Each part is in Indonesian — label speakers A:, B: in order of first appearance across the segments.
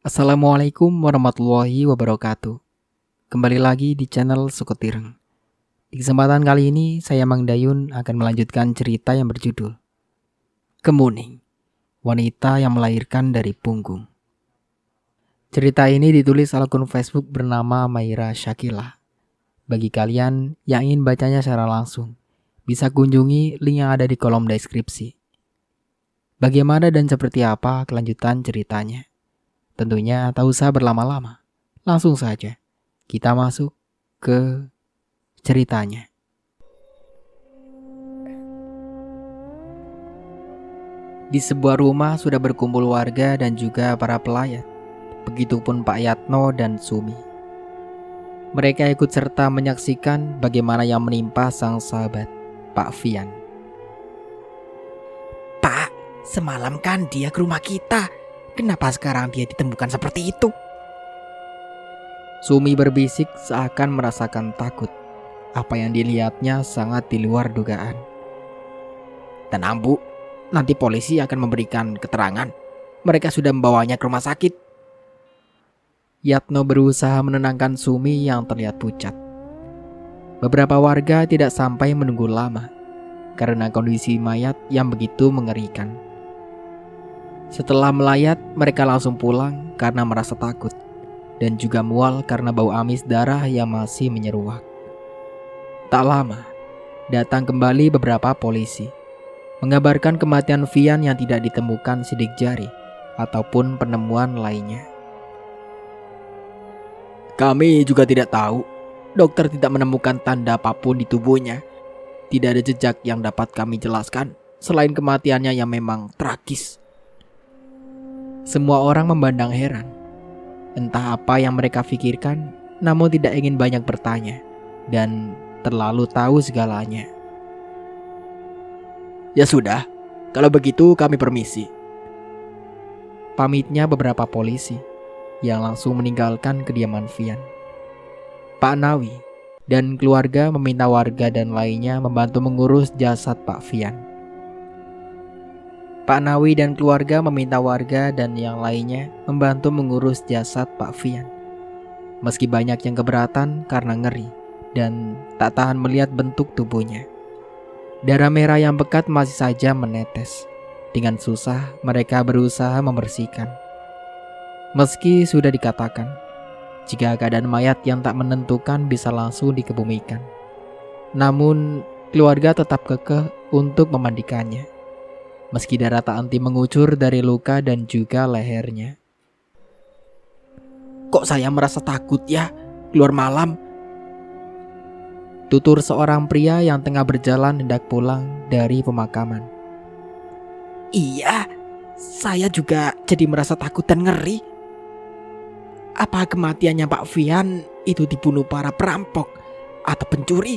A: Assalamualaikum warahmatullahi wabarakatuh. Kembali lagi di channel Suketireng. Di kesempatan kali ini saya Mang Dayun akan melanjutkan cerita yang berjudul Kemuning, wanita yang melahirkan dari punggung. Cerita ini ditulis akun Facebook bernama Maira Syakila. Bagi kalian yang ingin bacanya secara langsung, bisa kunjungi link yang ada di kolom deskripsi. Bagaimana dan seperti apa kelanjutan ceritanya? Tentunya tak usah berlama-lama. Langsung saja kita masuk ke ceritanya. Di sebuah rumah sudah berkumpul warga dan juga para pelayat. Begitupun Pak Yatno dan Sumi. Mereka ikut serta menyaksikan bagaimana yang menimpa sang sahabat, Pak Fian.
B: Pak, semalam kan dia ke rumah kita. Kenapa sekarang dia ditemukan seperti itu?
A: Sumi berbisik seakan merasakan takut. Apa yang dilihatnya sangat di luar dugaan.
B: Tenang Bu, nanti polisi akan memberikan keterangan. Mereka sudah membawanya ke rumah sakit.
A: Yatno berusaha menenangkan Sumi yang terlihat pucat. Beberapa warga tidak sampai menunggu lama karena kondisi mayat yang begitu mengerikan. Setelah melayat, mereka langsung pulang karena merasa takut dan juga mual karena bau amis darah yang masih menyeruak. Tak lama, datang kembali beberapa polisi mengabarkan kematian Fian yang tidak ditemukan sidik jari ataupun penemuan lainnya.
B: Kami juga tidak tahu. Dokter tidak menemukan tanda apapun di tubuhnya. Tidak ada jejak yang dapat kami jelaskan selain kematiannya yang memang tragis.
A: Semua orang memandang heran. Entah apa yang mereka pikirkan, namun tidak ingin banyak bertanya dan terlalu tahu segalanya.
B: Ya sudah, kalau begitu kami permisi.
A: Pamitnya beberapa polisi yang langsung meninggalkan kediaman Fian. Pak Nawi dan keluarga meminta warga dan lainnya membantu mengurus jasad Pak Fian. Pak Nawi dan keluarga meminta warga dan yang lainnya membantu mengurus jasad Pak Fian. Meski banyak yang keberatan karena ngeri dan tak tahan melihat bentuk tubuhnya. Darah merah yang pekat masih saja menetes. Dengan susah mereka berusaha membersihkan. Meski sudah dikatakan, jika keadaan mayat yang tak menentukan bisa langsung dikebumikan. Namun keluarga tetap kekeh untuk memandikannya. Meski darah tak henti mengucur dari luka dan juga lehernya.
B: Kok saya merasa takut ya keluar malam?
A: Tutur seorang pria yang tengah berjalan hendak pulang dari pemakaman.
B: Iya, saya juga jadi merasa takut dan ngeri. Apa kematiannya Pak Fian itu dibunuh para perampok atau pencuri?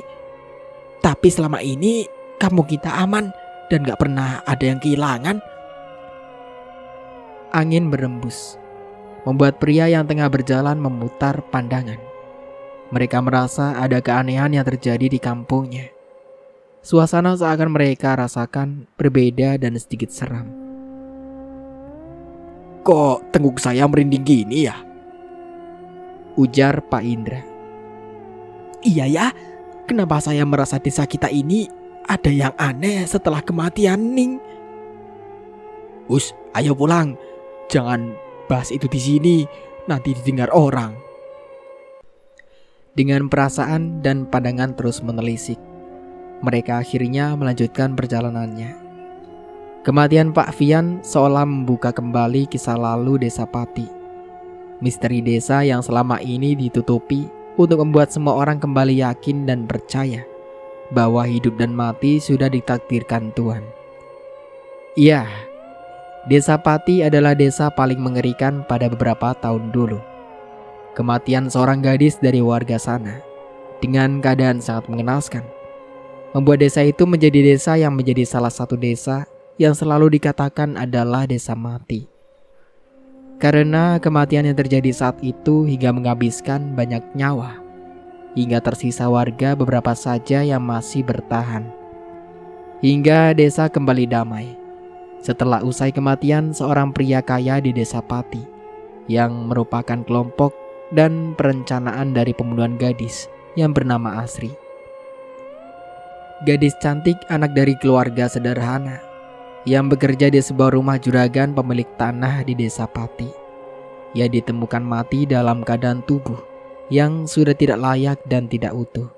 B: Tapi selama ini kampung kita aman dan gak pernah ada yang kehilangan.
A: Angin berembus, membuat pria yang tengah berjalan memutar pandangan. Mereka merasa ada keanehan yang terjadi di kampungnya. Suasana seakan mereka rasakan berbeda dan sedikit seram.
B: Kok tengguk saya merinding gini ya?
A: Ujar Pak Indra.
B: Iya ya, kenapa saya merasa desa kita ini ada yang aneh setelah kematian Ning? Us, ayo pulang. Jangan bahas itu di sini, nanti didengar orang.
A: Dengan perasaan dan pandangan terus menelisik, mereka akhirnya melanjutkan perjalanannya. Kematian Pak Fian seolah membuka kembali kisah lalu Desa Pati. Misteri desa yang selama ini ditutupi untuk membuat semua orang kembali yakin dan percaya bahwa hidup dan mati sudah ditakdirkan Tuhan. Iya, Desa Pati adalah desa paling mengerikan pada beberapa tahun dulu. Kematian seorang gadis dari warga sana dengan keadaan sangat mengenaskan membuat desa itu menjadi desa yang menjadi salah satu desa yang selalu dikatakan adalah desa mati. Karena kematian yang terjadi saat itu hingga menghabiskan banyak nyawa, hingga tersisa warga beberapa saja yang masih bertahan. Hingga desa kembali damai setelah usai kematian seorang pria kaya di Desa Pati yang merupakan kelompok dan perencanaan dari pembunuhan gadis yang bernama Asri. Gadis cantik anak dari keluarga sederhana yang bekerja di sebuah rumah juragan pemilik tanah di desa Pati. Ia ditemukan mati dalam keadaan tubuh yang sudah tidak layak dan tidak utuh.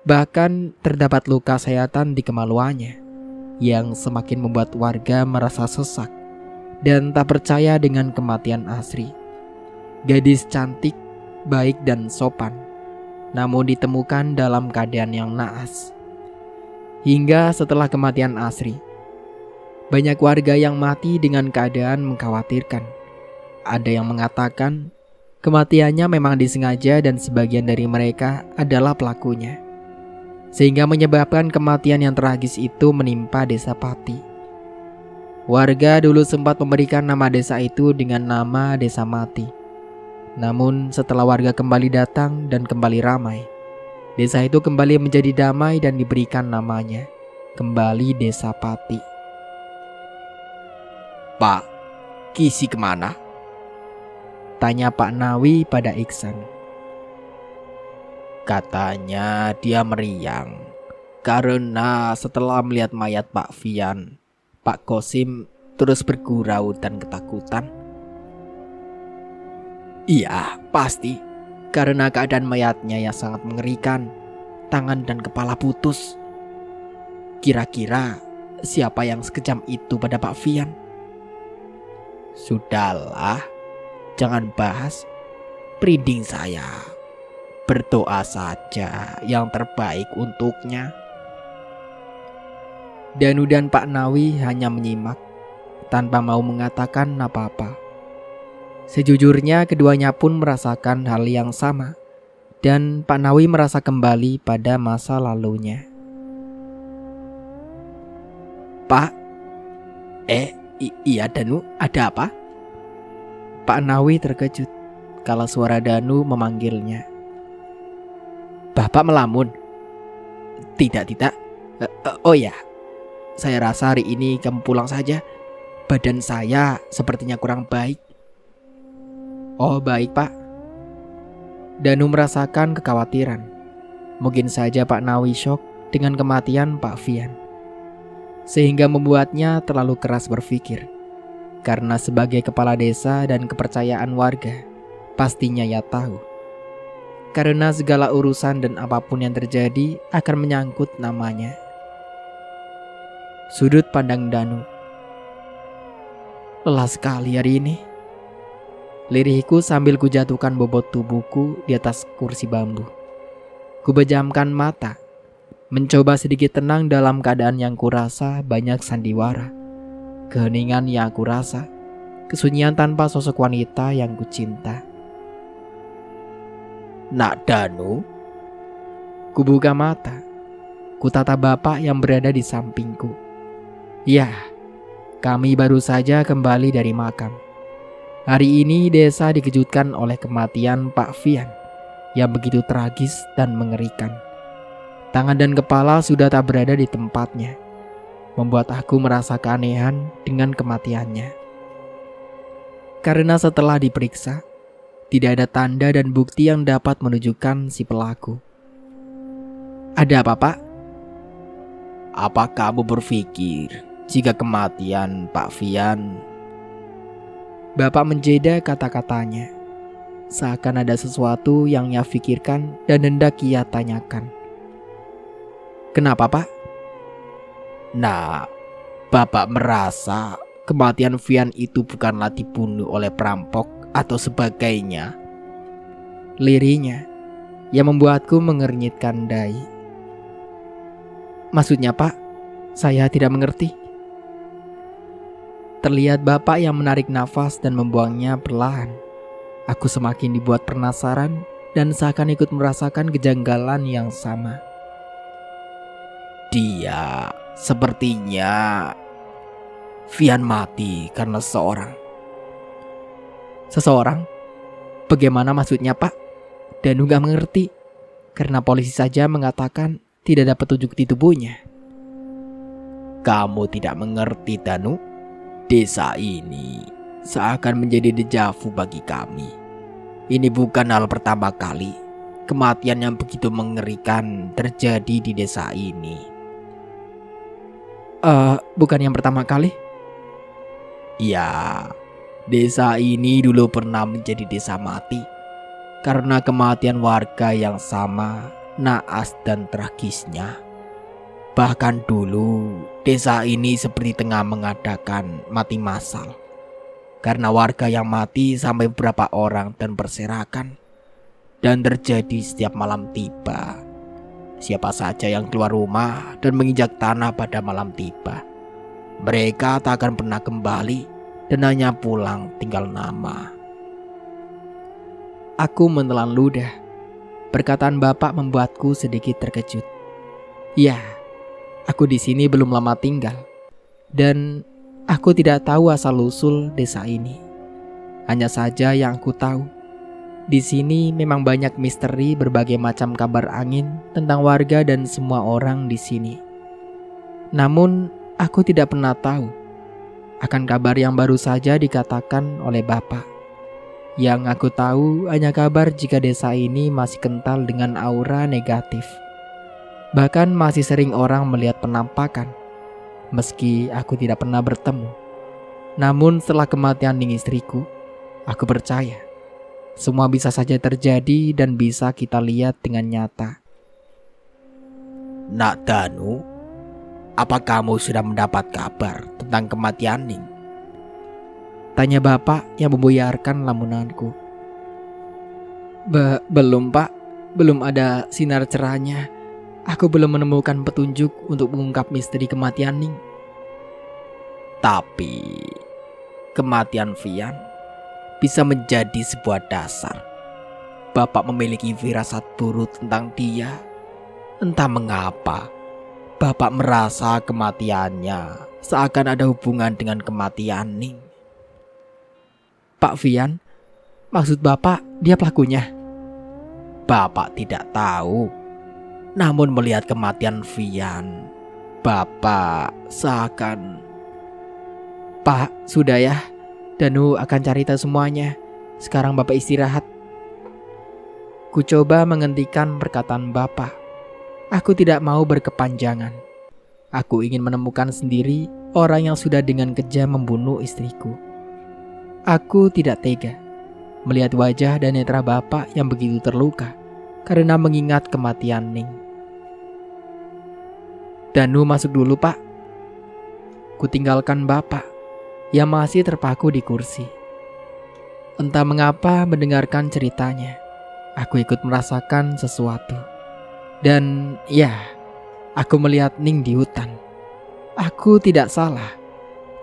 A: Bahkan terdapat luka sayatan di kemaluannya yang semakin membuat warga merasa sesak dan tak percaya dengan kematian Asri. Gadis cantik, baik dan sopan, namun ditemukan dalam keadaan yang naas. Hingga setelah kematian Asri, banyak warga yang mati dengan keadaan mengkhawatirkan. Ada yang mengatakan kematiannya memang disengaja dan sebagian dari mereka adalah pelakunya, sehingga menyebabkan kematian yang tragis itu menimpa desa Pati. Warga dulu sempat memberikan nama desa itu dengan nama Desa Mati. Namun setelah warga kembali datang dan kembali ramai, desa itu kembali menjadi damai dan diberikan namanya kembali Desa Pati.
B: Pak, Kisi kemana?
A: Tanya Pak Nawi pada Iksan.
B: Katanya dia meriang karena setelah melihat mayat Pak Fian, Pak Kosim terus bergurau dan ketakutan. Iya, pasti. Karena keadaan mayatnya yang sangat mengerikan, tangan dan kepala putus. Kira-kira siapa yang sekejam itu pada Pak Fian? Sudahlah, jangan bahas. Merinding saya. Berdoa saja yang terbaik untuknya.
A: Danu dan Pak Nawi hanya menyimak tanpa mau mengatakan apa-apa. Sejujurnya keduanya pun merasakan hal yang sama, dan Pak Nawi merasa kembali pada masa lalunya.
B: Pak? Iya Danu, ada apa?
A: Pak Nawi terkejut kalau suara Danu memanggilnya.
B: Bapak melamun? Tidak. Oh ya, saya rasa hari ini kamu pulang saja. Badan saya sepertinya kurang baik.
A: Oh baik Pak. Danu merasakan kekhawatiran. Mungkin saja Pak Nawi syok dengan kematian Pak Fian, sehingga membuatnya terlalu keras berpikir. Karena sebagai kepala desa dan kepercayaan warga, pastinya ia tahu. Karena segala urusan dan apapun yang terjadi akan menyangkut namanya. Sudut pandang Danu.
B: Lelah sekali hari ini.
A: Lirihku sambil kujatuhkan bobot tubuhku di atas kursi bambu. Kubejamkan mata, mencoba sedikit tenang dalam keadaan yang kurasa banyak sandiwara. Keheningan yang aku rasa, kesunyian tanpa sosok wanita yang kucinta.
B: Nak Danu?
A: Kubuka mata, kutata bapak yang berada di sampingku. Ya, kami baru saja kembali dari makam. Hari ini desa dikejutkan oleh kematian Pak Fian yang begitu tragis dan mengerikan. Tangan dan kepala sudah tak berada di tempatnya, membuat aku merasa keanehan dengan kematiannya. Karena setelah diperiksa, tidak ada tanda dan bukti yang dapat menunjukkan si pelaku.
B: Ada apa, Pak? Apa kamu berpikir jika kematian Pak Fian...
A: Bapak menjeda kata-katanya, seakan ada sesuatu yang ia pikirkan dan hendak ia tanyakan. Kenapa, Pak?
B: Nah, Bapak merasa kematian Fian itu bukanlah dibunuh oleh perampok atau sebagainya?
A: Lirihnya yang membuatku mengernyitkan dahi. Maksudnya, Pak? Saya tidak mengerti. Terlihat bapak yang menarik nafas dan membuangnya perlahan. Aku semakin dibuat penasaran dan seakan ikut merasakan kejanggalan yang sama.
B: Dia sepertinya Fian mati karena seseorang.
A: Seseorang? Bagaimana maksudnya, Pak? Danu gak mengerti, karena polisi saja mengatakan tidak ada petunjuk di tubuhnya.
B: Kamu tidak mengerti, Danu? Desa ini seakan menjadi dejavu bagi kami. Ini bukan hal pertama kali kematian yang begitu mengerikan terjadi di desa ini.
A: Bukan yang pertama kali?
B: Ya, desa ini dulu pernah menjadi desa mati karena kematian warga yang sama, naas dan tragisnya. Bahkan dulu desa ini seperti tengah mengadakan mati massal karena warga yang mati sampai beberapa orang dan berserakan, dan terjadi setiap malam tiba. Siapa saja yang keluar rumah dan menginjak tanah pada malam tiba, mereka tak akan pernah kembali dan hanya pulang tinggal nama.
A: Aku menelan ludah. Perkataan bapak membuatku sedikit terkejut. Ya, aku di sini belum lama tinggal, dan aku tidak tahu asal-usul desa ini. Hanya saja yang aku tahu, di sini memang banyak misteri berbagai macam kabar angin tentang warga dan semua orang di sini. Namun, aku tidak pernah tahu akan kabar yang baru saja dikatakan oleh bapak. Yang aku tahu hanya kabar jika desa ini masih kental dengan aura negatif. Bahkan masih sering orang melihat penampakan, meski aku tidak pernah bertemu. Namun setelah kematian Ning istriku, aku percaya semua bisa saja terjadi dan bisa kita lihat dengan nyata.
B: Nak Danu, apa kamu sudah mendapat kabar tentang kematian Ning?
A: Tanya bapak yang membuyarkan lamunanku. Belum pak, belum ada sinar cerahnya. Aku belum menemukan petunjuk untuk mengungkap misteri kematian Ning.
B: Tapi kematian Vian bisa menjadi sebuah dasar. Bapak memiliki firasat buruk tentang dia. Entah mengapa Bapak merasa kematiannya seakan ada hubungan dengan kematian Ning.
A: Pak Vian, maksud bapak dia pelakunya?
B: Bapak tidak tahu. Namun melihat kematian Vian, Bapak seakan...
A: Pak, sudah ya. Danu akan cari tahu semuanya. Sekarang bapak istirahat. Ku coba menghentikan perkataan bapak. Aku tidak mau berkepanjangan. Aku ingin menemukan sendiri orang yang sudah dengan kejam membunuh istriku. Aku tidak tega melihat wajah dan netra bapak yang begitu terluka karena mengingat kematian Ning. Danu masuk dulu pak. Kutinggalkan bapak yang masih terpaku di kursi. Entah mengapa mendengarkan ceritanya, aku ikut merasakan sesuatu. Dan ya, aku melihat Ning di hutan. Aku tidak salah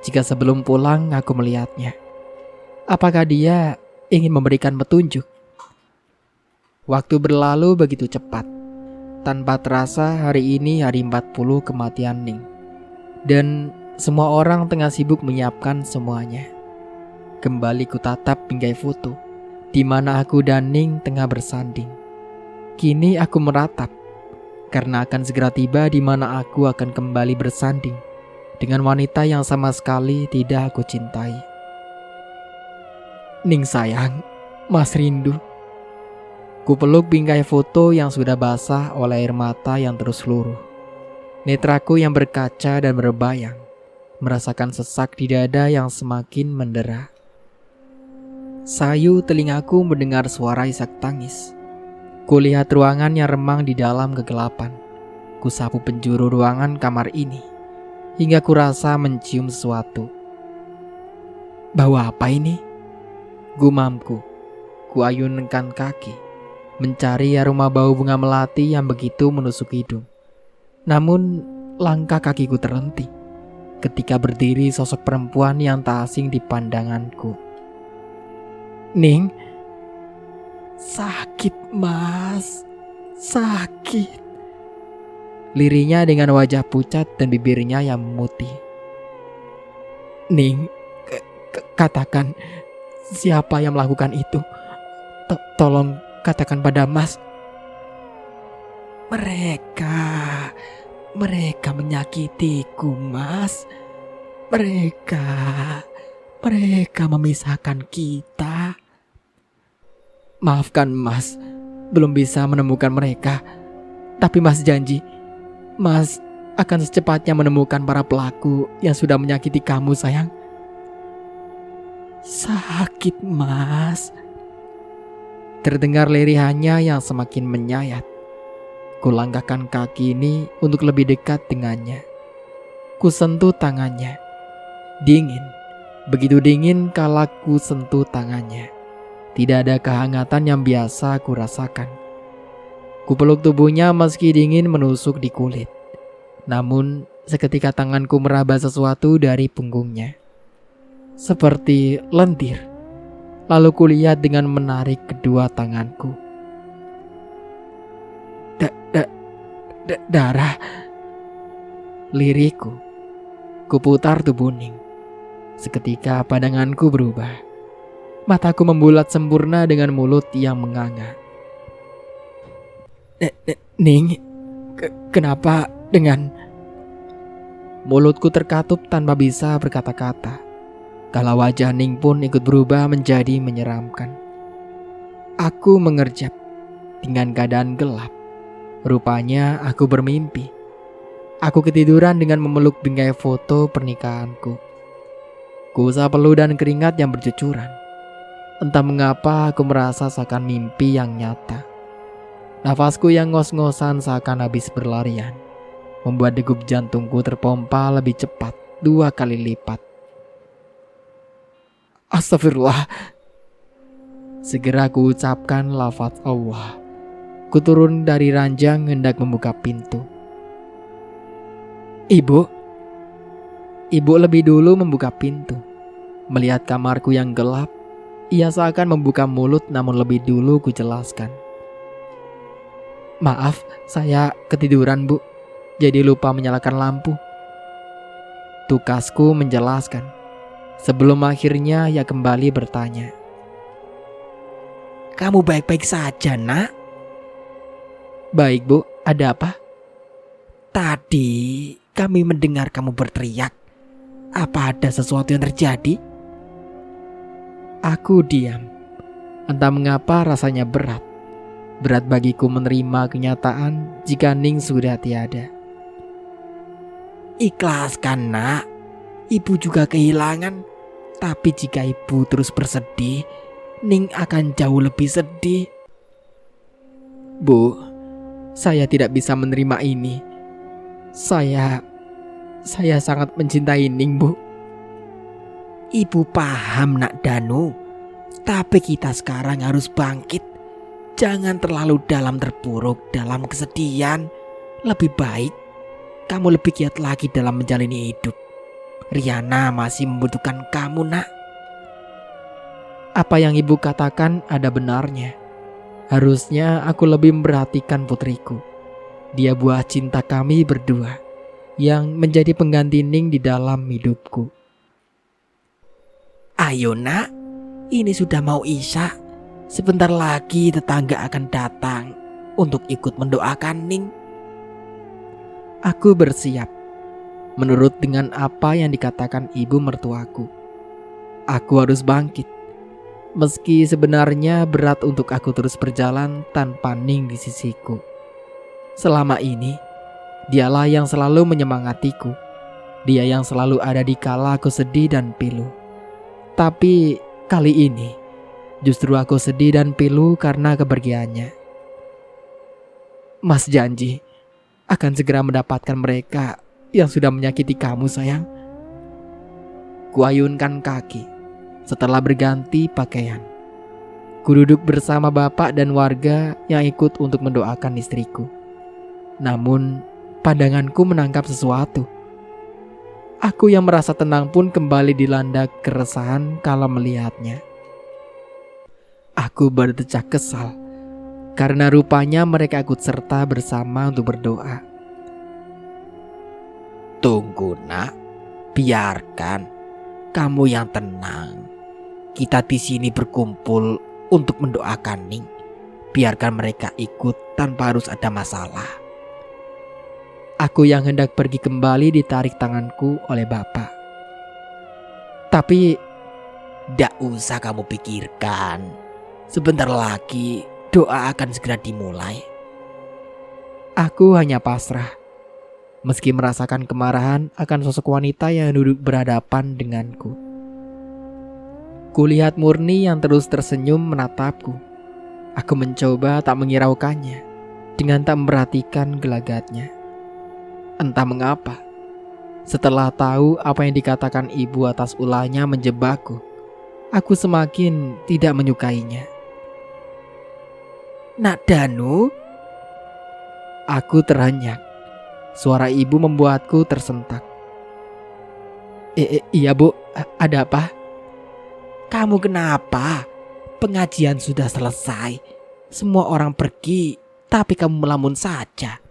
A: jika sebelum pulang aku melihatnya. Apakah dia ingin memberikan petunjuk? Waktu berlalu begitu cepat. Tanpa terasa hari ini hari 40 kematian Ning. Dan semua orang tengah sibuk menyiapkan semuanya. Kembali ku tatap bingkai foto di mana aku dan Ning tengah bersanding. Kini aku meratap karena akan segera tiba di mana aku akan kembali bersanding dengan wanita yang sama sekali tidak aku cintai. Ning sayang, Mas rindu. Ku peluk bingkai foto yang sudah basah oleh air mata yang terus luruh. Netraku yang berkaca dan berbayang merasakan sesak di dada yang semakin mendera. Sayu telingaku mendengar suara isak tangis. Kulihat ruangan yang remang di dalam kegelapan. Kusapu penjuru ruangan kamar ini hingga kurasa mencium sesuatu. Bau apa ini? Gumamku. Kuayunkan kaki mencari aroma bau bunga melati yang begitu menusuk hidung. Namun langkah kakiku terhenti ketika berdiri sosok perempuan yang tak asing di pandanganku. Ning, sakit mas, sakit. Lirinya dengan wajah pucat dan bibirnya yang memutih. Ning, katakan siapa yang melakukan itu? Tolong katakan pada mas. Mereka menyakitiku mas.
B: Mereka memisahkan kita.
A: Maafkan Mas, belum bisa menemukan mereka. Tapi Mas janji, Mas akan secepatnya menemukan para pelaku yang sudah menyakiti kamu sayang.
B: Sakit, Mas.
A: Terdengar lirihannya yang semakin menyayat. Kulangkahkan kaki ini untuk lebih dekat dengannya. Kusentuh tangannya. Dingin. Begitu dingin kala ku sentuh tangannya. Tidak ada kehangatan yang biasa ku rasakan. Kupeluk tubuhnya meski dingin menusuk di kulit. Namun seketika tanganku meraba sesuatu dari punggungnya. Seperti lendir. Lalu kulihat dengan menarik kedua tanganku.
B: Darah.
A: Liriku. Kuputar tubuh Ning. Seketika pandanganku berubah. Mataku membulat sempurna dengan mulut yang menganga.
B: Ning, kenapa dengan...
A: Mulutku terkatup tanpa bisa berkata-kata. Kalau wajah Ning pun ikut berubah menjadi menyeramkan. Aku mengerjap dengan keadaan gelap. Rupanya aku bermimpi. Aku ketiduran dengan memeluk bingkai foto pernikahanku. Kuusap peluh dan keringat yang bercucuran. Entah mengapa aku merasa seakan mimpi yang nyata. Nafasku yang ngos-ngosan seakan habis berlarian, membuat degup jantungku terpompa lebih cepat 2 kali lipat.
B: Astagfirullah.
A: Segera ku ucapkan lafaz Allah. Kuturun dari ranjang hendak membuka pintu.
B: Ibu
A: lebih dulu membuka pintu. Melihat kamarku yang gelap, ia seakan membuka mulut namun lebih dulu ku jelaskan. Maaf, saya ketiduran Bu. Jadi lupa menyalakan lampu. Tukasku menjelaskan. Sebelum akhirnya ia kembali bertanya.
B: Kamu baik-baik saja, Nak?
A: Baik Bu, ada apa?
B: Tadi kami mendengar kamu berteriak. Apa ada sesuatu yang terjadi?
A: Aku diam. Entah mengapa rasanya berat. Berat bagiku menerima kenyataan jika Ning sudah tiada.
B: Ikhlaskan, Nak. Ibu juga kehilangan. Tapi jika ibu terus bersedih, Ning akan jauh lebih sedih.
A: Bu, saya tidak bisa menerima ini. Saya sangat mencintai Ning, Bu.
B: Ibu paham, Nak Danu. Tapi kita sekarang harus bangkit. Jangan terlalu dalam terpuruk dalam kesedihan. Lebih baik kamu lebih giat lagi dalam menjalani hidup. Riana masih membutuhkan kamu, Nak.
A: Apa yang ibu katakan ada benarnya. Harusnya aku lebih memperhatikan putriku. Dia buah cinta kami berdua yang menjadi pengganti Ning di dalam hidupku.
B: Ayo, Nak. Ini sudah mau Isya. Sebentar lagi tetangga akan datang untuk ikut mendoakan Ning.
A: Aku bersiap. Menurut dengan apa yang dikatakan ibu mertuaku. Aku harus bangkit. Meski sebenarnya berat untuk aku terus berjalan tanpa Ning di sisiku. Selama ini, dialah yang selalu menyemangatiku. Dia yang selalu ada di kala aku sedih dan pilu. Tapi kali ini, justru aku sedih dan pilu karena kepergiannya. Mas janji akan segera mendapatkan mereka yang sudah menyakiti kamu sayang. Kuayunkan kaki. Setelah berganti pakaian, ku duduk bersama bapak dan warga yang ikut untuk mendoakan istriku. Namun, pandanganku menangkap sesuatu. Aku yang merasa tenang pun kembali dilanda keresahan kala melihatnya. Aku berdecak kesal, karena rupanya mereka ikut serta bersama untuk berdoa.
B: Tunggu, Nak. Biarkan. Kamu yang tenang. Kita di sini berkumpul untuk mendoakan Ning. Biarkan mereka ikut tanpa harus ada masalah.
A: Aku yang hendak pergi kembali ditarik tanganku oleh bapak. Tapi
B: Ndak usah kamu pikirkan. Sebentar lagi doa akan segera dimulai.
A: Aku hanya pasrah, meski merasakan kemarahan akan sosok wanita yang duduk berhadapan denganku. Kulihat Murni yang terus tersenyum menatapku. Aku mencoba tak mengiraukannya dengan tak memperhatikan gelagatnya. Entah mengapa, setelah tahu apa yang dikatakan ibu atas ulahnya menjebakku, aku semakin tidak menyukainya.
B: Nak Danu,
A: Aku terhenyak. Suara ibu membuatku tersentak. Iya bu, ada apa?
B: kamu kenapa? Pengajian sudah selesai. Semua orang pergi, tapi kamu melamun saja.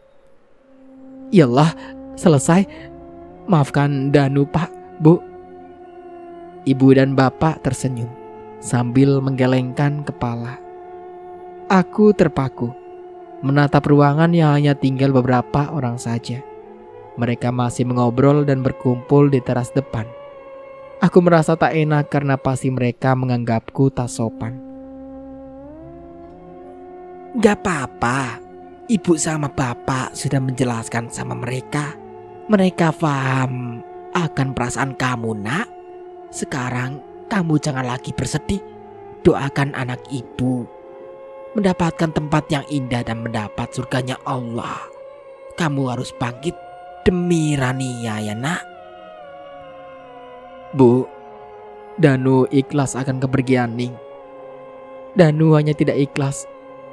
A: Iyalah, selesai. Maafkan Danu pak, bu. Ibu dan bapak tersenyum sambil menggelengkan kepala. Aku terpaku menatap ruangan yang hanya tinggal beberapa orang saja. Mereka masih mengobrol dan berkumpul di teras depan. Aku merasa tak enak karena pasti mereka menganggapku tak sopan.
B: Gak apa-apa. Ibu sama bapak sudah menjelaskan sama mereka. Mereka paham akan perasaan kamu, nak. Sekarang kamu jangan lagi bersedih. Doakan anak ibu mendapatkan tempat yang indah dan mendapat surganya Allah. Kamu harus bangkit demi Rania ya nak.
A: Bu, Danu ikhlas akan kepergian Ning. Danu hanya tidak ikhlas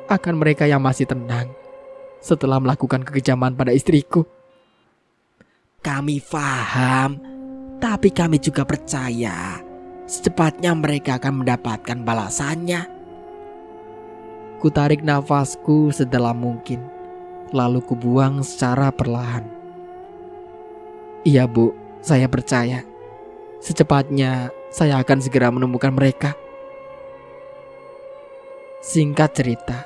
A: akan mereka yang masih tenang setelah melakukan kekejaman pada istriku.
B: Kami paham, tapi kami juga percaya secepatnya mereka akan mendapatkan balasannya.
A: Kutarik nafasku sedalam mungkin, lalu kubuang secara perlahan. Iya bu, saya percaya. Secepatnya saya akan segera menemukan mereka. Singkat cerita.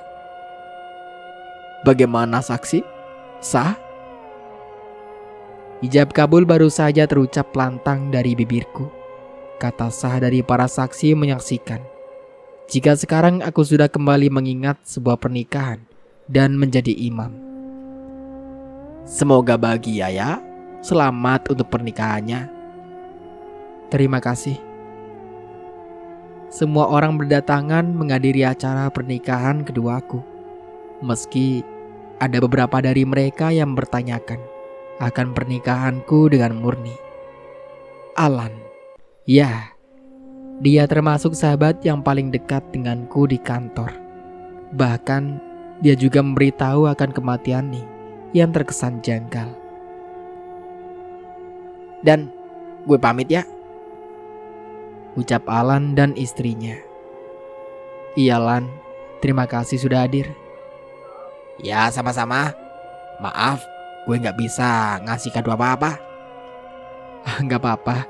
A: Bagaimana saksi? Sah? Ijab kabul baru saja terucap lantang dari bibirku. Kata sah dari para saksi menyaksikan. Jika sekarang aku sudah kembali mengingat sebuah pernikahan dan menjadi imam. Semoga bahagia ya. Selamat untuk pernikahannya. Terima kasih. Semua orang berdatangan menghadiri acara pernikahan keduaku. Meski ada beberapa dari mereka yang bertanyakan akan pernikahanku dengan Murni. Alan, ya, dia termasuk sahabat yang paling dekat denganku di kantor. Bahkan dia juga memberitahu akan kematian Ning yang terkesan janggal.
B: Dan gue pamit ya,
A: ucap Alan dan istrinya. Iya Lan, terima kasih sudah hadir.
B: ya sama-sama. Maaf, gue gak bisa ngasih kado apa-apa.
A: Gak apa-apa,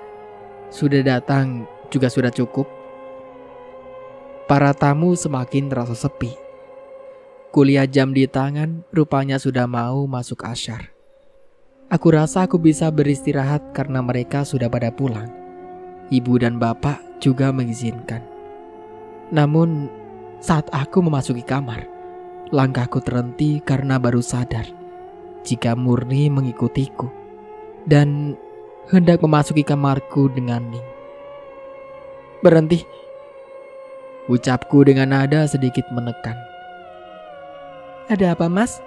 A: sudah datang juga sudah cukup. Para tamu semakin terasa sepi. Kuliah jam di tangan rupanya sudah mau masuk asyar. Aku rasa aku bisa beristirahat karena mereka sudah pada pulang. Ibu dan bapak juga mengizinkan. Namun saat aku memasuki kamar, langkahku terhenti karena baru sadar jika Murni mengikutiku dan hendak memasuki kamarku dengan Ning. Berhenti, ucapku dengan nada sedikit menekan. Ada apa mas?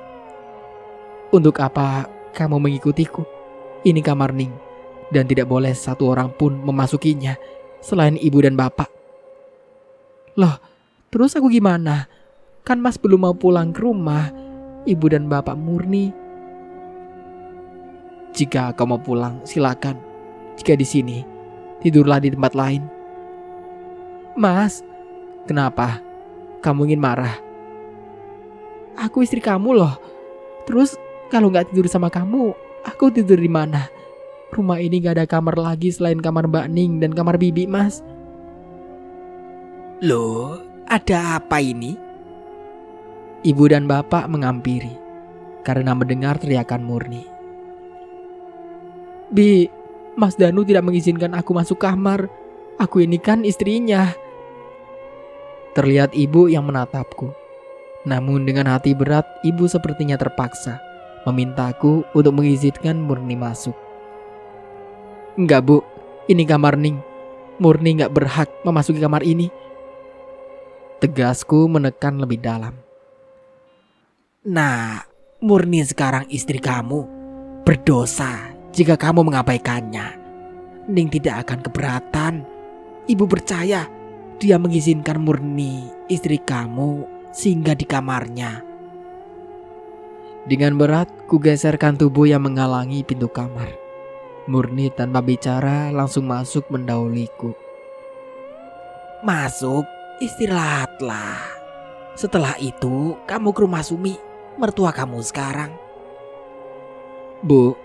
A: Untuk apa kamu mengikutiku? Ini kamar Ning dan tidak boleh satu orang pun memasukinya selain ibu dan bapak. Loh, terus aku gimana? Kan mas belum mau pulang ke rumah. Ibu dan bapak Murni. Jika kau mau pulang, silakan. Jika di sini, tidurlah di tempat lain. Mas, kenapa? Kamu ingin marah? Aku istri kamu loh. Terus kalau nggak tidur sama kamu, aku tidur di mana? Rumah ini gak ada kamar lagi selain kamar Mbak Ning dan kamar Bibi, Mas.
B: Loh, ada apa ini?
A: Ibu dan bapak mengampiri karena mendengar teriakan Murni. Bi, Mas Danu tidak mengizinkan aku masuk kamar.
B: Aku ini kan istrinya.
A: Terlihat ibu yang menatapku. Namun dengan hati berat, ibu sepertinya terpaksa memintaku untuk mengizinkan Murni masuk.
B: Enggak Bu, ini kamar Ning. Murni gak berhak memasuki kamar ini.
A: Tegasku menekan lebih dalam.
B: Nah, Murni sekarang istri kamu. Berdosa jika kamu mengabaikannya. Ning tidak akan keberatan. Ibu percaya dia mengizinkan Murni istri kamu singgah di kamarnya.
A: Dengan berat, ku geserkan tubuh yang menghalangi pintu kamar. Murni tanpa bicara langsung masuk mendahuluiku.
B: Masuk, istirahatlah. Setelah itu kamu ke rumah Sumi, mertua kamu sekarang.
A: Bu,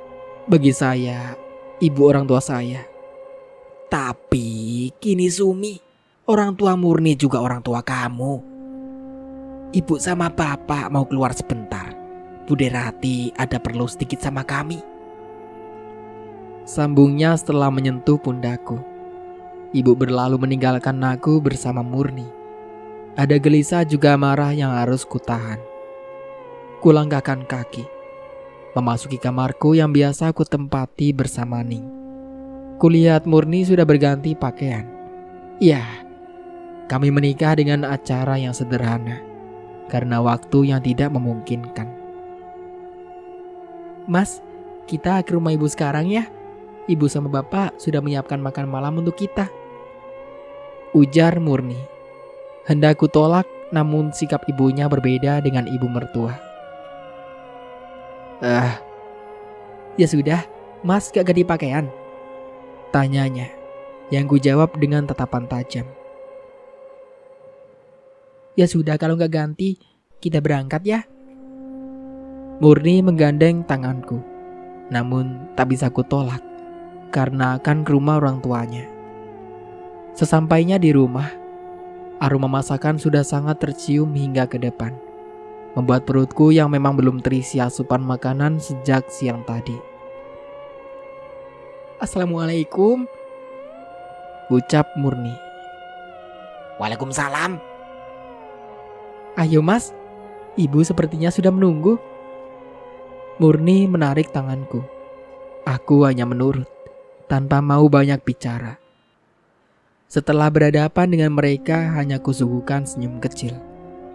A: bagi saya, ibu orang tua saya.
B: Tapi kini Sumi, orang tua Murni juga orang tua kamu. Ibu sama bapak mau keluar sebentar. Bude Rati ada perlu sedikit sama kami.
A: Sambungnya setelah menyentuh pundaku. Ibu berlalu meninggalkan aku bersama Murni. Ada gelisah juga marah yang harus kutahan. Kulangkahkan kaki, memasuki kamarku yang biasa ku tempati bersama Ning. Kulihat Murni sudah berganti pakaian. Ya, kami menikah dengan acara yang sederhana karena waktu yang tidak memungkinkan.
B: Mas, kita ke rumah ibu sekarang ya. Ibu sama bapak sudah menyiapkan makan malam untuk kita.
A: Ujar Murni. Hendak ku tolak, namun sikap ibunya berbeda dengan ibu mertua.
B: Ya sudah, Mas gak ganti pakaian?
A: Tanyanya, yang ku jawab dengan tatapan tajam.
B: Ya sudah, kalau gak ganti, kita berangkat ya.
A: Murni menggandeng tanganku, namun tak bisa ku tolak karena akan ke rumah orang tuanya. Sesampainya di rumah, aroma masakan sudah sangat tercium hingga ke depan, membuat perutku yang memang belum terisi asupan makanan sejak siang tadi.
B: Assalamualaikum,
A: ucap Murni.
B: Waalaikumsalam. Ayo Mas, ibu sepertinya sudah menunggu.
A: Murni menarik tanganku. Aku hanya menurut, tanpa mau banyak bicara. Setelah berhadapan dengan mereka, hanya kusuguhkan senyum kecil,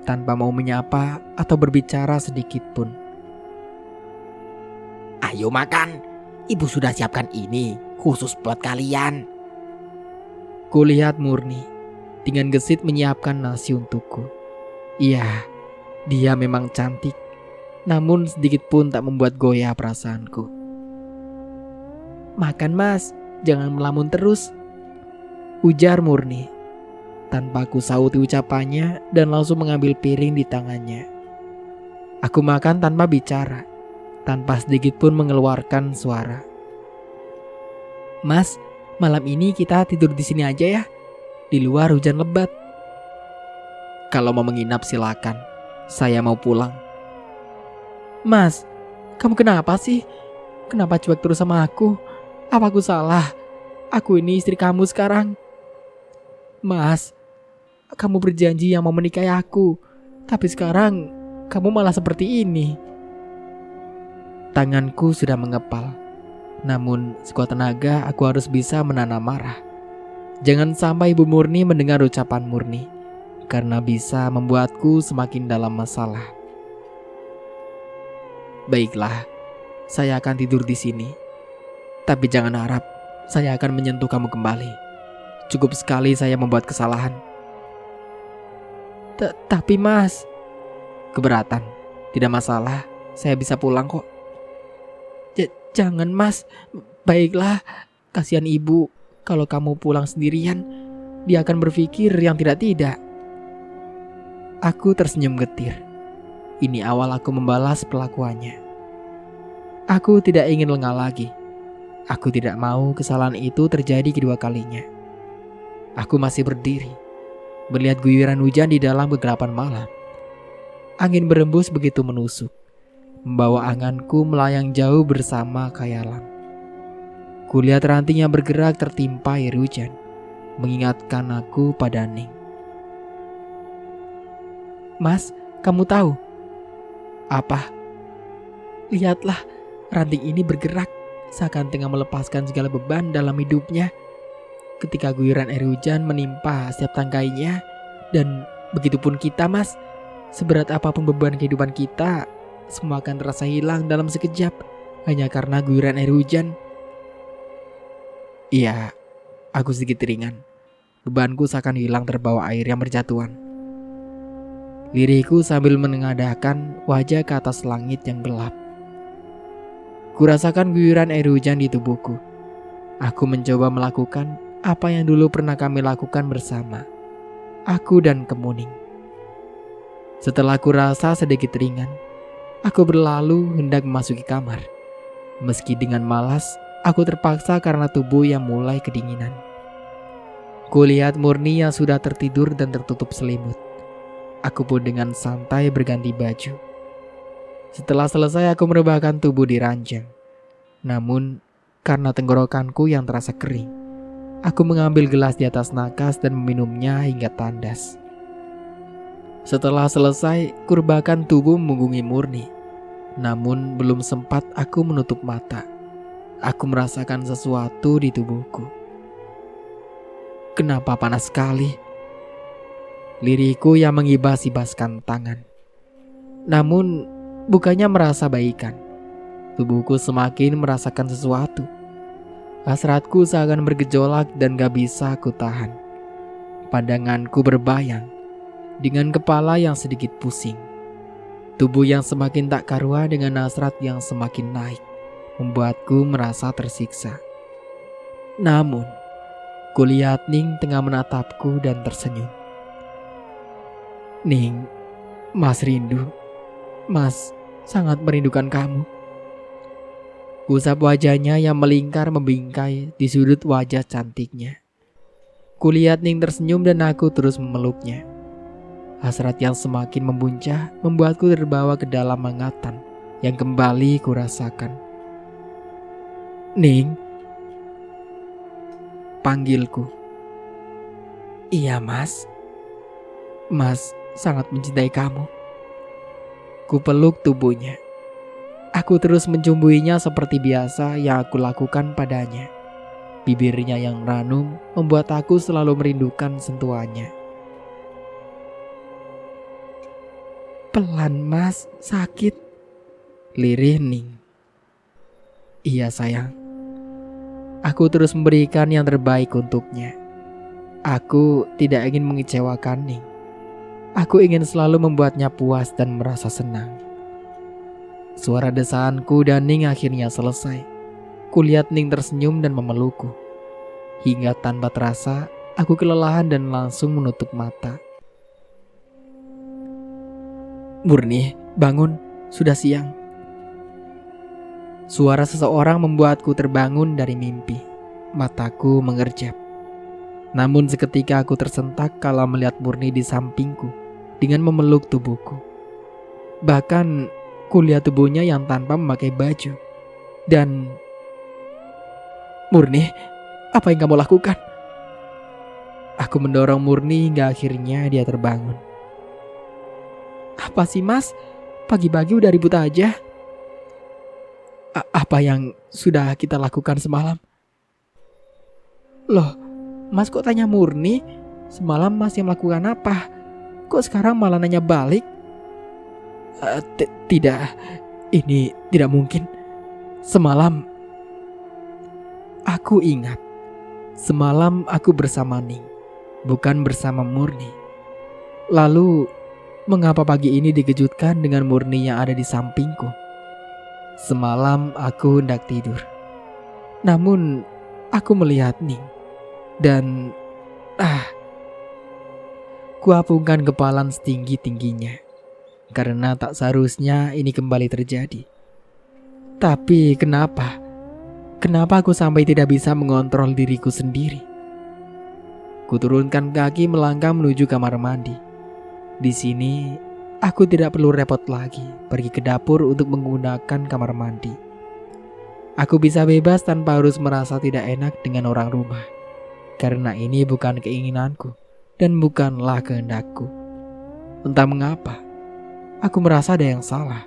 A: tanpa mau menyapa atau berbicara sedikit pun.
B: Ayo makan, ibu sudah siapkan ini khusus buat kalian.
A: Kulihat Murni dengan gesit menyiapkan nasi untukku. Iya, dia memang cantik, namun sedikit pun tak membuat goyah perasaanku.
B: Makan Mas, jangan melamun terus,
A: ujar Murni. Tanpa ku sauti ucapannya dan langsung mengambil piring di tangannya. Aku makan tanpa bicara, tanpa sedikit pun mengeluarkan suara.
B: Mas, malam ini kita tidur di sini aja ya. Di luar hujan lebat.
A: Kalau mau menginap silakan, saya mau pulang.
B: Mas, kamu kenapa sih? Kenapa cuek terus sama aku? Apa aku salah? Aku ini istri kamu sekarang. Mas, kamu berjanji yang mau menikahi aku. Tapi sekarang kamu malah seperti ini.
A: Tanganku sudah mengepal. Namun sekuat tenaga aku harus bisa menahan marah. Jangan sampai Ibu Murni mendengar ucapan Murni, karena bisa membuatku semakin dalam masalah. Baiklah, saya akan tidur di sini. Tapi jangan harap saya akan menyentuh kamu kembali. Cukup sekali saya membuat kesalahan.
B: Tapi Mas,
A: keberatan? Tidak masalah, saya bisa pulang kok.
B: Jangan Mas, baiklah. Kasihan ibu, kalau kamu pulang sendirian, dia akan berpikir yang tidak-tidak.
A: Aku tersenyum getir. Ini awal aku membalas perlakuannya. Aku tidak ingin lengah lagi. Aku tidak mau kesalahan itu terjadi kedua kalinya. Aku masih berdiri, melihat guyuran hujan di dalam kegelapan malam. Angin berembus begitu menusuk, membawa anganku melayang jauh bersama khayalan. Kulihat ranting yang bergerak tertimpa air hujan, mengingatkan aku pada Ning.
B: Mas, kamu tahu?
A: Apa?
B: Lihatlah, ranting ini bergerak seakan tengah melepaskan segala beban dalam hidupnya. Ketika guyuran air hujan menimpa setiap tangkainya, dan begitupun kita, Mas. Seberat apapun beban kehidupan kita, semua akan terasa hilang dalam sekejap hanya karena guyuran air hujan.
A: Iya, aku sedikit ringan. Bebanku seakan hilang terbawa air yang berjatuhan. Lirihku sambil menengadahkan wajah ke atas langit yang gelap. Kurasakan guyuran air hujan di tubuhku. Aku mencoba melakukan apa yang dulu pernah kami lakukan bersama, aku dan Kemuning. Setelah kurasa sedikit ringan, aku berlalu hendak memasuki kamar. Meski dengan malas, aku terpaksa karena tubuh yang mulai kedinginan. Kulihat Murni yang sudah tertidur dan tertutup selimut. Aku pun dengan santai berganti baju. Setelah selesai aku merebahkan tubuh di ranjang. Namun, karena tenggorokanku yang terasa kering, aku mengambil gelas di atas nakas dan meminumnya hingga tandas. Setelah selesai, kurebahkan tubuh memunggungi Murni. Namun, belum sempat aku menutup mata. Aku merasakan sesuatu di tubuhku. Kenapa panas sekali? Lirihku yang mengibas-ibaskan tangan. Namun, bukannya merasa baikan. Tubuhku semakin merasakan sesuatu. Hasratku seakan bergejolak dan gak bisa aku tahan. Pandanganku berbayang dengan kepala yang sedikit pusing. Tubuh yang semakin tak karuan dengan hasrat yang semakin naik membuatku merasa tersiksa. Namun, kulihat Ning tengah menatapku dan tersenyum. Ning, Mas rindu. Mas sangat merindukan kamu. Kusap wajahnya yang melingkar membingkai di sudut wajah cantiknya. Kulihat Ning tersenyum dan aku terus memeluknya. Hasrat yang semakin membuncah membuatku terbawa ke dalam hangatan yang kembali kurasakan. Ning, panggilku.
B: Iya, Mas.
A: Mas sangat mencintai kamu. Ku peluk tubuhnya. Aku terus mencumbuinya seperti biasa yang aku lakukan padanya. Bibirnya yang ranum membuat aku selalu merindukan sentuhannya.
B: Pelan, Mas, sakit.
A: Lirih Ning. Iya sayang. Aku terus memberikan yang terbaik untuknya. Aku tidak ingin mengecewakan Ning. Aku ingin selalu membuatnya puas dan merasa senang. Suara desahanku dan Ning akhirnya selesai. Kulihat Ning tersenyum dan memelukku. Hingga tanpa terasa, aku kelelahan dan langsung menutup mata. Murni, bangun, sudah siang. Suara seseorang membuatku terbangun dari mimpi. Mataku mengerjap. Namun seketika aku tersentak kala melihat Murni di sampingku dengan memeluk tubuhku. Bahkan kulihat tubuhnya yang tanpa memakai baju. Dan Murni, apa yang kamu lakukan? Aku mendorong Murni hingga akhirnya dia terbangun.
B: Apa sih, Mas? Pagi-pagi udah ribut aja.
A: Apa yang sudah kita lakukan semalam?
B: Loh, Mas kok tanya Murni? Semalam Mas yang melakukan apa? Kok sekarang malah nanya balik?
A: Tidak, ini tidak mungkin. Semalam aku ingat. Semalam aku bersama Ning, bukan bersama Murni. Lalu, mengapa pagi ini dikejutkan dengan Murni yang ada di sampingku? Semalam aku hendak tidur. Namun, aku melihat Ning. Dan, kuapungkan kepalan setinggi-tingginya. Karena tak seharusnya ini kembali terjadi. Tapi kenapa? Kenapa aku sampai tidak bisa mengontrol diriku sendiri? Kuturunkan kaki melangkah menuju kamar mandi. Di sini, aku tidak perlu repot lagi pergi ke dapur untuk menggunakan kamar mandi. Aku bisa bebas tanpa harus merasa tidak enak dengan orang rumah. karena ini bukan keinginanku dan bukanlah kehendakku. Entah mengapa, aku merasa ada yang salah.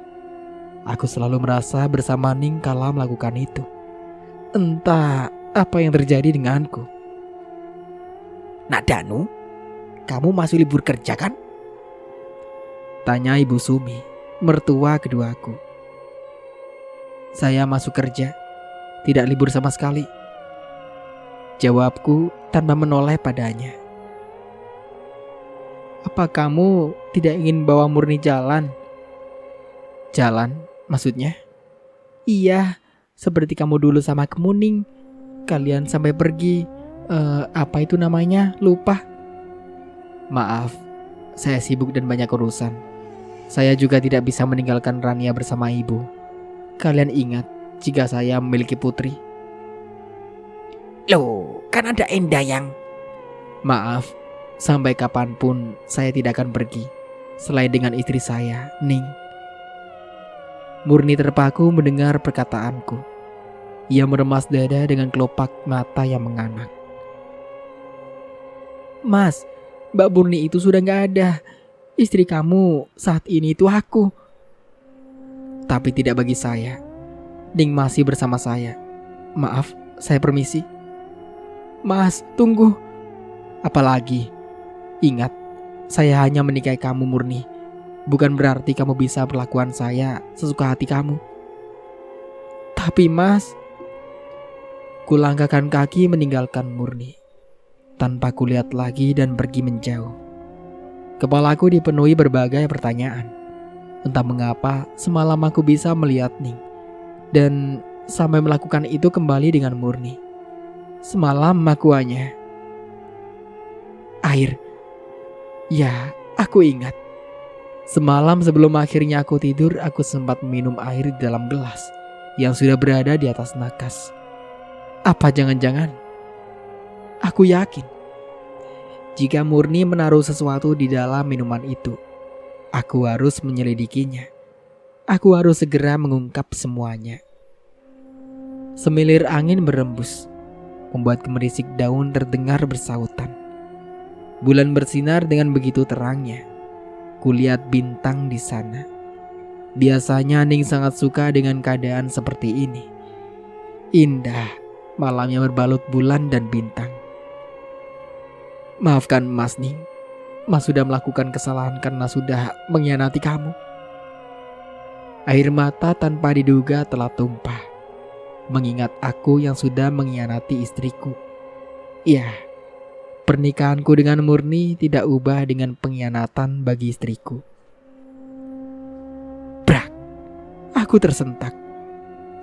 A: Aku selalu merasa bersama Ning kala melakukan itu. Entah apa yang terjadi denganku.
B: Nak Danu, kamu masih libur kerja kan?
A: Tanya Ibu Sumi, mertua keduaku. Saya masuk kerja, tidak libur sama sekali. Jawabku tanpa menoleh padanya. Apa kamu tidak ingin bawa Murni jalan? Jalan, maksudnya? Iya, seperti kamu dulu sama Kemuning. Kalian sampai pergi, apa itu namanya? Lupa. Maaf, saya sibuk dan banyak urusan. Saya juga tidak bisa meninggalkan Rania bersama ibu. Kalian ingat jika saya memiliki putri?
B: Loh, kan ada Endayang.
A: Maaf, sampai kapanpun saya tidak akan pergi selain dengan istri saya, Ning. Murni terpaku mendengar perkataanku. Ia meremas dada dengan kelopak mata yang menganak. Mas, Mbak Murni itu sudah gak ada. Istri kamu saat ini itu aku. Tapi tidak bagi saya. Ning masih bersama saya. Maaf, saya permisi. Mas, tunggu. Apalagi, ingat, saya hanya menikahi kamu Murni. Bukan berarti kamu bisa perlakuan saya sesuka hati kamu. Tapi Mas, kulangkahkan kaki meninggalkan Murni. Tanpa kulihat lagi dan pergi menjauh. Kepalaku dipenuhi berbagai pertanyaan. Entah mengapa semalam aku bisa melihat Ning. Dan sampai melakukan itu kembali dengan Murni. Semalam aku hanya... Air. Ya, aku ingat. Semalam sebelum akhirnya aku tidur, aku sempat minum air di dalam gelas yang sudah berada di atas nakas. Apa jangan-jangan? Aku yakin jika Murni menaruh sesuatu di dalam minuman itu, aku harus menyelidikinya. Aku harus segera mengungkap semuanya. Semilir angin berembus, membuat gemerisik daun terdengar bersautan. Bulan bersinar dengan begitu terangnya. Kulihat bintang di sana. Biasanya Ning sangat suka dengan keadaan seperti ini. Indah, malamnya berbalut bulan dan bintang. Maafkan Mas Ning. Mas sudah melakukan kesalahan karena sudah mengkhianati kamu. Air mata tanpa diduga telah tumpah, mengingat aku yang sudah mengkhianati istriku. Ya, pernikahanku dengan Murni tidak ubah dengan pengkhianatan bagi istriku. Brak, aku tersentak.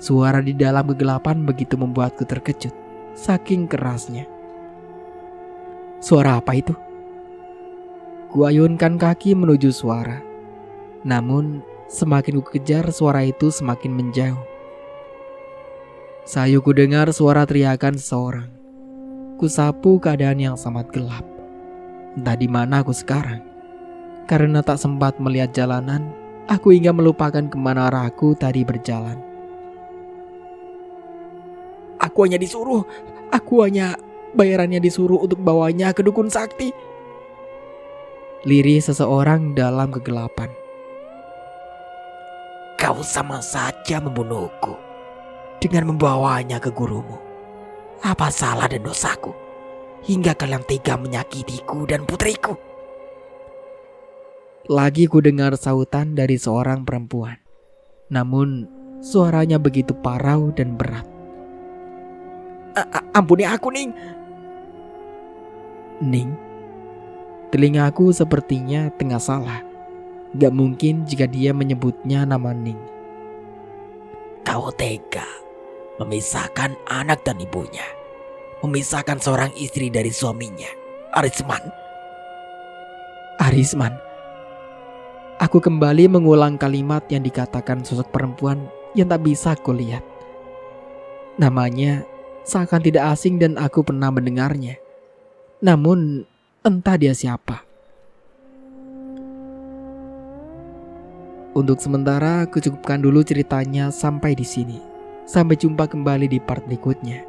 A: Suara di dalam kegelapan begitu membuatku terkejut, saking kerasnya. Suara apa itu? Kuayunkan kaki menuju suara. Namun, semakin ku kejar suara itu semakin menjauh. Sayu ku dengar suara teriakan seseorang. Kusapu keadaan yang sangat gelap. Entah di mana aku sekarang. Karena tak sempat melihat jalanan, aku hingga melupakan kemana arahku tadi berjalan.
B: Aku hanya bayarannya disuruh untuk bawanya ke dukun sakti.
A: Lirih seseorang dalam kegelapan.
B: Kau sama saja membunuhku dengan membawanya ke gurumu. Apa salah dan dosaku hingga kalian tega menyakitiku dan putriku?
A: Lagi ku dengar sautan dari seorang perempuan. Namun suaranya begitu parau dan berat.
B: Ampuni aku, Ning.
A: Ning? Telingaku sepertinya tengah salah. Gak mungkin jika dia menyebutnya nama Ning.
B: Kau tega memisahkan anak dan ibunya, memisahkan seorang istri dari suaminya, Arisman.
A: Arisman. Aku kembali mengulang kalimat yang dikatakan sosok perempuan yang tak bisa aku lihat. Namanya seakan tidak asing dan aku pernah mendengarnya. Namun entah dia siapa. Untuk sementara aku cukupkan dulu ceritanya sampai di sini. Sampai jumpa kembali di part berikutnya.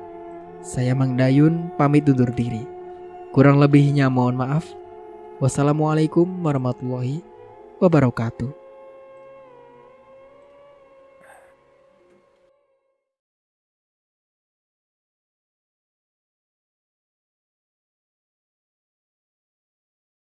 A: Saya Mang Dayun pamit undur diri. Kurang lebihnya mohon maaf. Wassalamualaikum warahmatullahi wabarakatuh.